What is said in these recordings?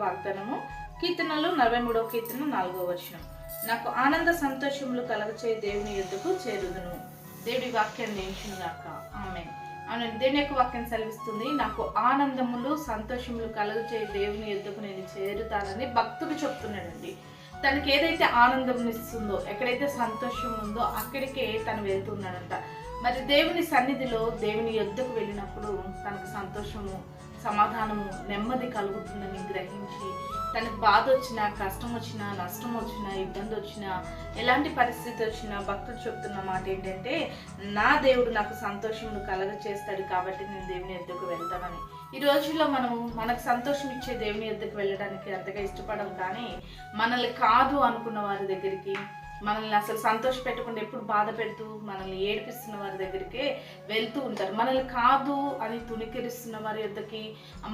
వాగ్దానము కీర్తనలు 43వ కీర్తన 4వ వచనం. నాకు ఆనంద సంతోషములు కలగచేయ దేవుని యొద్దకు చేరుదును. దేవుడి వాక్యాన్ని నేర్చుగాక. ఆమేన్. అవును, దేవుని యొక్క వాక్యం సెలవిస్తుంది, నాకు ఆనందములు సంతోషములు కలగచేయ దేవుని యొద్దకు నేను చేరుతానని భక్తుడు చెప్తున్నాడండి. తనకి ఏదైతే ఆనందం ఇస్తుందో, ఎక్కడైతే సంతోషం ఉందో అక్కడికే తను వెళ్తున్నాడంట. మరి దేవుని సన్నిధిలో దేవుని యొద్దకు వెళ్ళినప్పుడు తనకు సంతోషము, సమాధానము, నెమ్మది కలుగుతుందని గ్రహించి తనకు బాధ వచ్చినా, కష్టం వచ్చినా, నష్టం వచ్చినా, ఇబ్బంది వచ్చినా, ఎలాంటి పరిస్థితి వచ్చినా భక్తుడు చెప్తున్న మాట ఏంటంటే, నా దేవుడు నాకు సంతోషమును కలగచేస్తాడు కాబట్టి నేను దేవుని యొద్దకు వెళ్తామని. ఈ రోజుల్లో మనకు సంతోషం ఇచ్చే దేవుని యొద్దకు వెళ్ళడానికి అంతగా ఇష్టపడం, కానీ మనల్ని కాదు అనుకున్న వారి దగ్గరికి, మనల్ని అసలు సంతోష పెట్టకుండా ఎప్పుడు బాధ పెడుతూ మనల్ని ఏడిపిస్తున్న వారి దగ్గరికే వెళ్తూ ఉంటారు. మనల్ని కాదు అని తుణికిరిస్తున్న వారి యొద్దకి,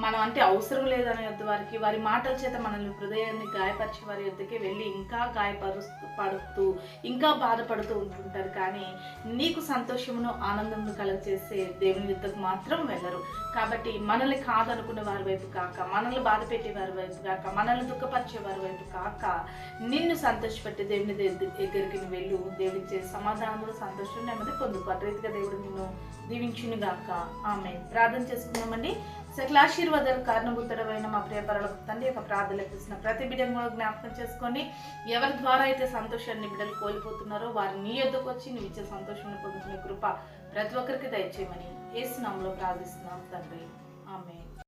మనం అంటే అవసరం లేదనే యొద్ద వారికి, వారి మాటల చేత మనల్ని హృదయాన్ని గాయపరిచే వారి యొద్దకే వెళ్ళి ఇంకా పడుతూ ఇంకా బాధపడుతూ ఉంటుంటారు. కానీ నీకు సంతోషమును, ఆనందమును కలగచేసే దేవుని యొద్దకు మాత్రం వెళ్ళరు. కాబట్టి మనల్ని కాదనుకున్న వారి వైపు కాక, మనల్ని బాధ పెట్టే వారి వైపు కాక, మనల్ని దుఃఖపరిచే వారి వైపు కాక, నిన్ను సంతోషపెట్టే దేవుని దగ్గరికి వెళ్ళు. దేవుడిచ్చే సమాధానంలో సంతోషం, నెమ్మది పొందుకో. రీతిగా దేవుడు నిన్ను దీవించునుగాక. ఆమేన్. ప్రార్థన చేసుకుందామండి. సకల ఆశీర్వాదాలు కారణభూతుడమైన మా ప్రియ పరలోకపు తండ్రి యొక్క ప్రార్థనలు ఇస్తున్న ప్రతి బిడ్డను కూడా జ్ఞాపకం చేసుకోండి. ఎవరి ద్వారా అయితే సంతోషాన్ని బిడ్డలు కోల్పోతున్నారో వారి నీ యొద్దకు వచ్చి నువ్వు ఇచ్చే సంతోషాన్ని పొందుకునే కృప ప్రతి ఒక్కరికి దయచేయమని యేసు నామములో ప్రార్థిస్తున్నాం తండ్రి. ఆమేన్.